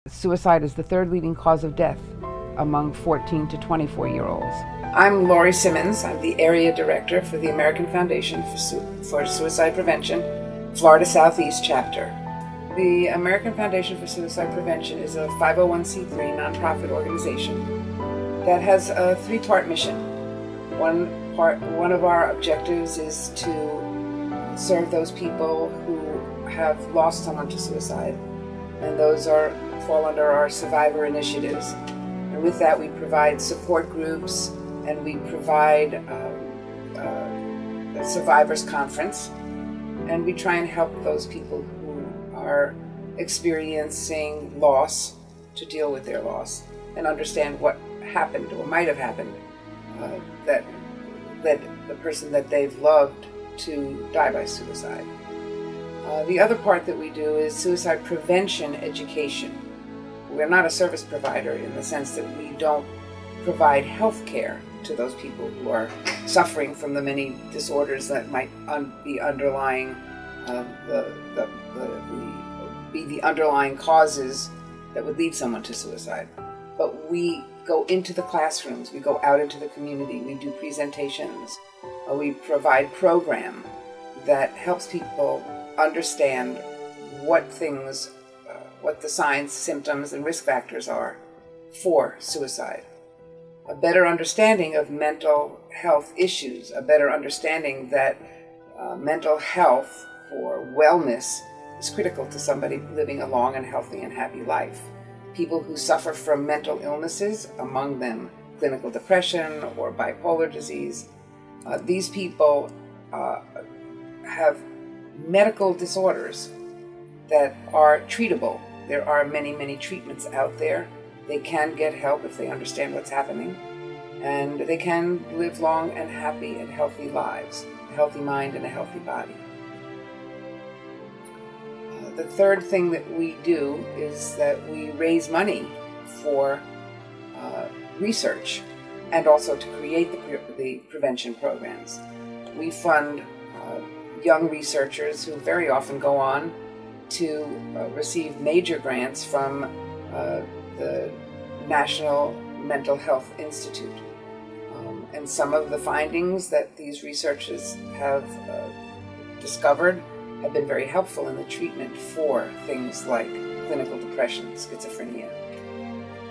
Suicide is the third leading cause of death among 14 to 24-year-olds. I'm Lori Simmons. I'm the Area Director for the American Foundation for Suicide Prevention, Florida Southeast Chapter. The American Foundation for Suicide Prevention is a 501c3 nonprofit organization that has a three-part mission. One of our objectives is to serve those people who have lost someone to suicide, and those fall under our survivor initiatives. And with that, we provide support groups, and we provide a survivors conference, and we try and help those people who are experiencing loss to deal with their loss and understand what happened or might have happened that led the person that they've loved to die by suicide. The other part that we do is suicide prevention education. We're not a service provider in the sense that we don't provide health care to those people who are suffering from the many disorders that might be underlying the underlying causes that would lead someone to suicide. But we go into the classrooms, we go out into the community, we do presentations, we provide program that helps people understand what the signs, symptoms, and risk factors are for suicide. A better understanding of mental health issues, a better understanding that mental health or wellness is critical to somebody living a long and healthy and happy life. People who suffer from mental illnesses, among them clinical depression or bipolar disease, these people have medical disorders that are treatable. There are many, many treatments out there. They can get help if they understand what's happening, and they can live long and happy and healthy lives, a healthy mind and a healthy body. The third thing that we do is that we raise money for research and also to create the prevention programs. We fund young researchers who very often go on to receive major grants from the National Mental Health Institute. And some of the findings that these researchers have discovered have been very helpful in the treatment for things like clinical depression, schizophrenia.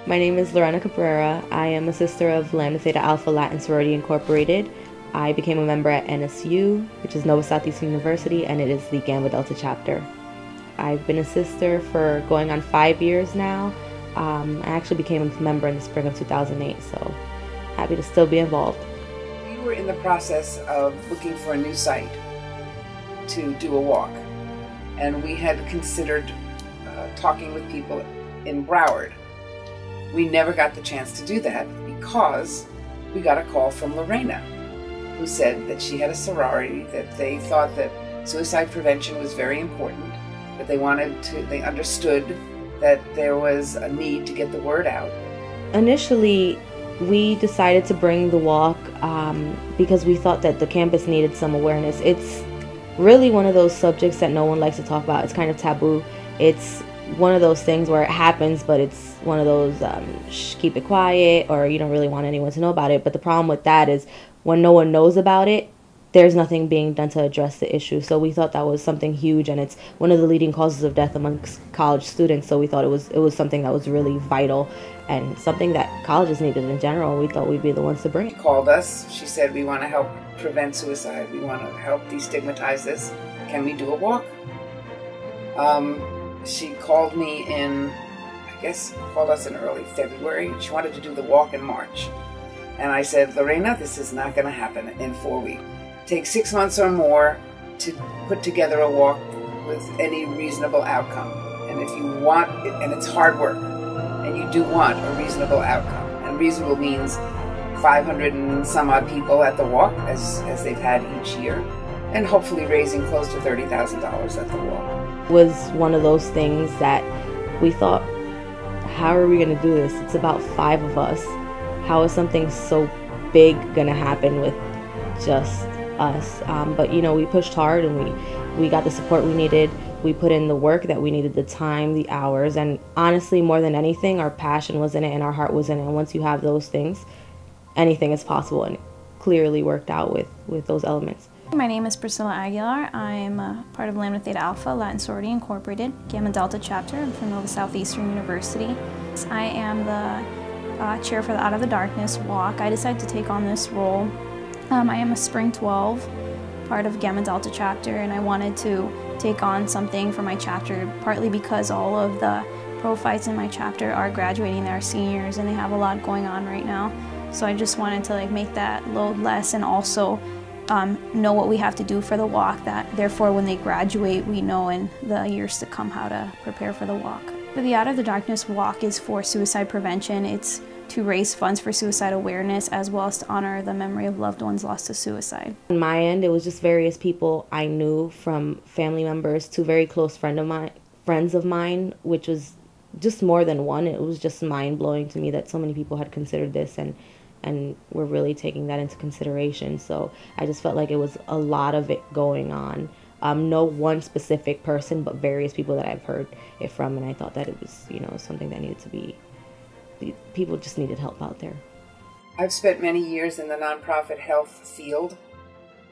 My name is Lorena Cabrera. I am a sister of Lambda Theta Alpha Latin Sorority Incorporated. I became a member at NSU, which is Nova Southeast University, and it is the Gamma Delta chapter. I've been a sister for going on 5 years now. I actually became a member in the spring of 2008, so happy to still be involved. We were in the process of looking for a new site to do a walk, and we had considered talking with people in Broward. We never got the chance to do that because we got a call from Lorena, who said that she had a sorority, that they thought that suicide prevention was very important, that they understood that there was a need to get the word out. Initially, we decided to bring the walk because we thought that the campus needed some awareness. It's really one of those subjects that no one likes to talk about. It's kind of taboo. It's one of those things where it happens, but it's one of those keep it quiet, or you don't really want anyone to know about it. But the problem with that is when no one knows about it, there's nothing being done to address the issue. So we thought that was something huge, and it's one of the leading causes of death amongst college students. So we thought it was something that was really vital and something that colleges needed in general. We thought we'd be the ones to bring it. She called us. She said, we want to help prevent suicide. We want to help destigmatize this. Can we do a walk? She called me called us in early February. She wanted to do the walk in March. And I said, Lorena, this is not going to happen in 4 weeks. It takes 6 months or more to put together a walk with any reasonable outcome. And if you want it, and it's hard work, and you do want a reasonable outcome, and reasonable means 500 and some odd people at the walk, as they've had each year, and hopefully raising close to $30,000 at the walk. It was one of those things that we thought, how are we going to do this? It's about 5 of us. How is something so big going to happen with just us? But you know, we pushed hard, and we got the support we needed. we put in the work, that we needed the time, the hours, and honestly, more than anything, our passion was in it and our heart was in it. And once you have those things, anything is possible, and it clearly worked out with those elements. My name is Priscilla Aguilar. I'm part of Lambda Theta Alpha Latin Sorority Incorporated, Gamma Delta chapter. I'm from Nova Southeastern University. I am the chair for the Out of the Darkness walk. I decided to take on this role. I am a Spring 12, part of Gamma Delta chapter, and I wanted to take on something for my chapter, partly because all of the prophytes in my chapter are graduating, they're seniors, and they have a lot going on right now. So I just wanted to make that load less, and also know what we have to do for the walk, that therefore when they graduate we know in the years to come how to prepare for the walk. For the Out of the Darkness walk is for suicide prevention. It's to raise funds for suicide awareness, as well as to honor the memory of loved ones lost to suicide. On my end, it was just various people I knew, from family members to very close friends of mine, which was just more than one. It was just mind-blowing to me that so many people had considered this and we're really taking that into consideration. So I just felt like it was a lot of it going on. No one specific person, but various people that I've heard it from, and I thought that it was, something that needed to be, people just needed help out there. I've spent many years in the nonprofit health field.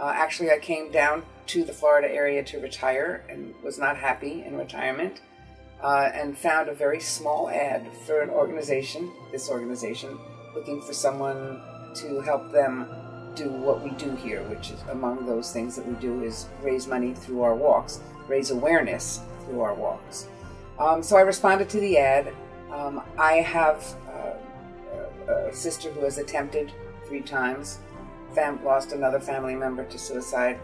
Actually, I came down to the Florida area to retire and was not happy in retirement, and found a very small ad for an organization, this organization, looking for someone to help them do what we do here, which is among those things that we do is raise money through our walks, raise awareness through our walks. So I responded to the ad. I have a sister who has attempted 3 times, lost another family member to suicide.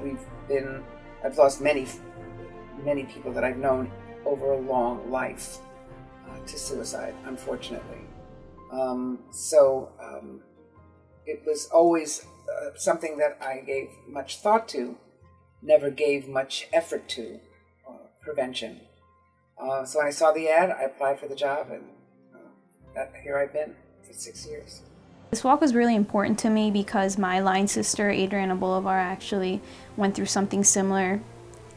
I've lost many people that I've known over a long life to suicide, unfortunately. It was always something that I gave much thought to, never gave much effort to, prevention. So when I saw the ad, I applied for the job, and here I've been for 6 years. This walk was really important to me because my line sister, Adriana Bolivar, actually went through something similar.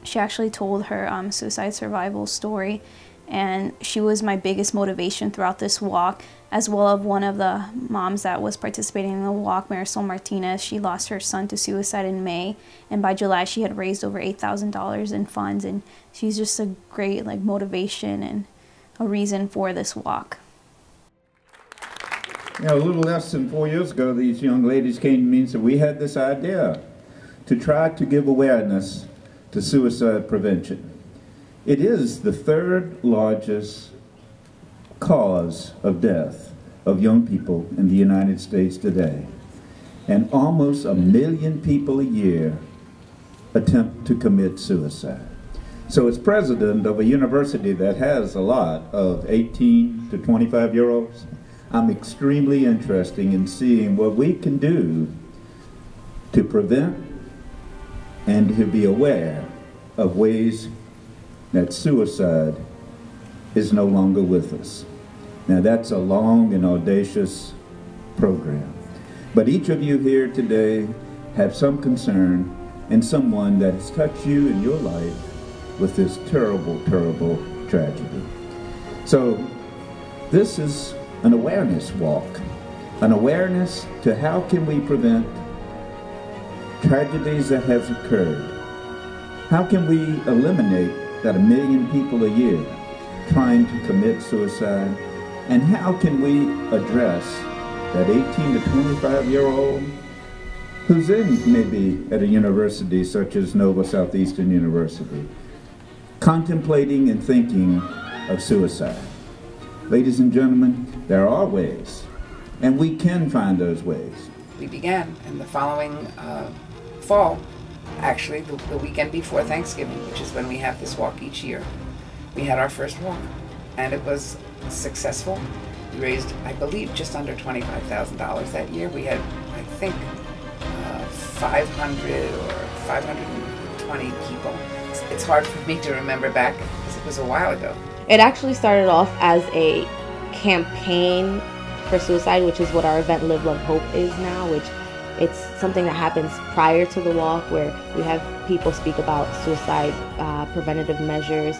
She actually told her suicide survival story, and she was my biggest motivation throughout this walk, as well as one of the moms that was participating in the walk, Marisol Martinez. She lost her son to suicide in May, and by July she had raised over $8,000 in funds, and she's just a great motivation and a reason for this walk. A little less than 4 years ago, these young ladies came to me and said, we had this idea to try to give awareness to suicide prevention. It is the 3rd largest cause of death of young people in the United States today. And almost 1 million people a year attempt to commit suicide. So as president of a university that has a lot of 18 to 25-year-olds, I'm extremely interested in seeing what we can do to prevent and to be aware of ways that suicide is no longer with us. Now that's a long and audacious program. But each of you here today have some concern and someone that has touched you in your life with this terrible, terrible tragedy. So this is an awareness walk, an awareness to how can we prevent tragedies that have occurred. How can we eliminate that 1 million people a year trying to commit suicide? And how can we address that 18 to 25-year-old who's in maybe at a university such as Nova Southeastern University, contemplating and thinking of suicide? Ladies and gentlemen, there are ways, and we can find those ways. We began in the following fall, actually the weekend before Thanksgiving, which is when we have this walk each year. We had our first walk, and it was successful. We raised, I believe, just under $25,000 that year. We had, I think, 500 or 520 people. It's hard for me to remember back because it was a while ago. It actually started off as a campaign for suicide, which is what our event Live, Love, Hope is now, which It's something that happens prior to the walk, where we have people speak about suicide preventative measures,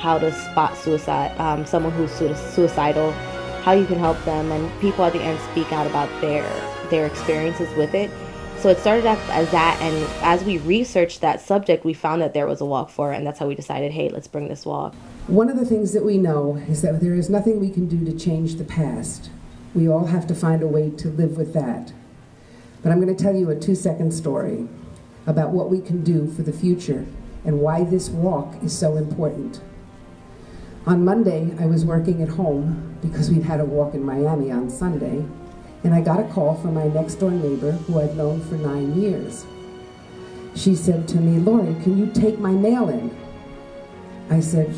how to spot suicide, someone who's suicidal, how you can help them, and people at the end speak out about their experiences with it. So it started off as that, and as we researched that subject, we found that there was a walk for it, and that's how we decided, hey, let's bring this walk. One of the things that we know is that there is nothing we can do to change the past. We all have to find a way to live with that. But I'm going to tell you a 2-second story about what we can do for the future and why this walk is so important. On Monday, I was working at home because we'd had a walk in Miami on Sunday, and I got a call from my next door neighbor who I've known for 9 years. She said to me, "Lori, can you take my mail in?" I said,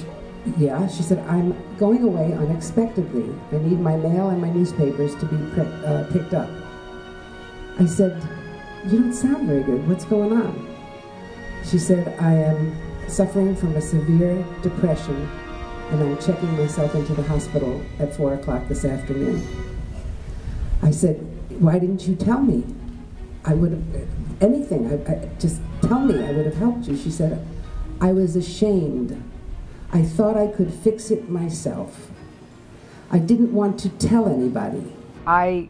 "Yeah." She said, "I'm going away unexpectedly. I need my mail and my newspapers to be picked up." I said, "You don't sound very good. What's going on?" She said, "I am suffering from a severe depression, and I'm checking myself into the hospital at 4 o'clock this afternoon." I said, "Why didn't you tell me? I would have, anything, just tell me, I would have helped you." She said, "I was ashamed. I thought I could fix it myself. I didn't want to tell anybody." I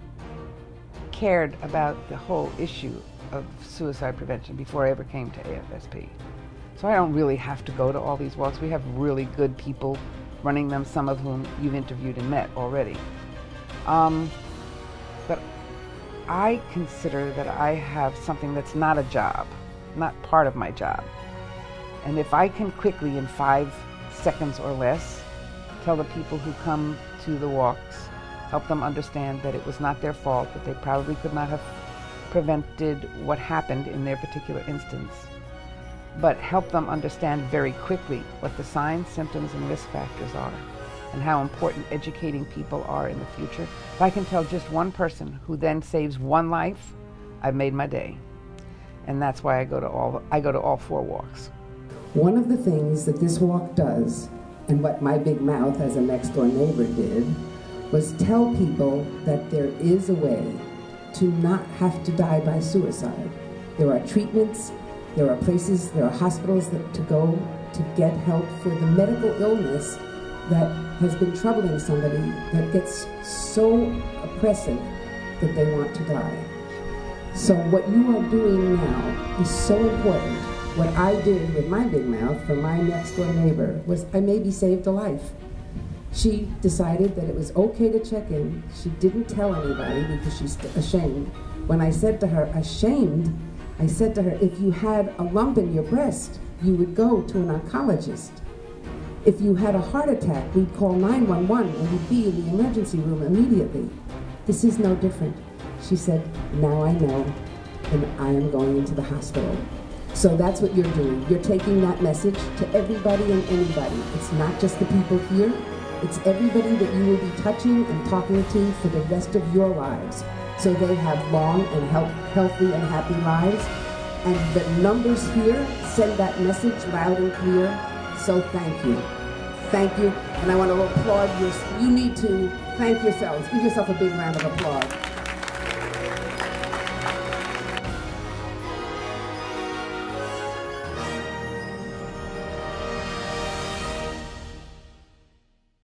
cared about the whole issue of suicide prevention before I ever came to AFSP. So I don't really have to go to all these walks. We have really good people running them, some of whom you've interviewed and met already. But I consider that I have something that's not a job, not part of my job. And if I can quickly, in 5 seconds or less, tell the people who come to the walks, help them understand that it was not their fault, that they probably could not have prevented what happened in their particular instance, but help them understand very quickly what the signs, symptoms, and risk factors are, and how important educating people are in the future. If I can tell just one person who then saves one life, I've made my day. And that's why I go to all 4 walks. One of the things that this walk does, and what my big mouth as a next door neighbor did, was tell people that there is a way to not have to die by suicide. There are treatments, there are places, there are hospitals to go to get help for the medical illness that has been troubling somebody, that gets so oppressive that they want to die. So what you are doing now is so important. What I did with my big mouth for my next door neighbor was I maybe saved a life. She decided that it was okay to check in. She didn't tell anybody because she's ashamed. When I said to her, ashamed, I said to her, if you had a lump in your breast, you would go to an oncologist. If you had a heart attack, we'd call 911 and you'd be in the emergency room immediately. This is no different. She said, now I know, and I am going into the hospital. So that's what you're doing. You're taking that message to everybody and anybody. It's not just the people here. It's everybody that you will be touching and talking to for the rest of your lives, so they have long and healthy and happy lives. And the numbers here send that message loud and clear. So thank you. Thank you. And I want to applaud you. You need to thank yourselves. Give yourself a big round of applause.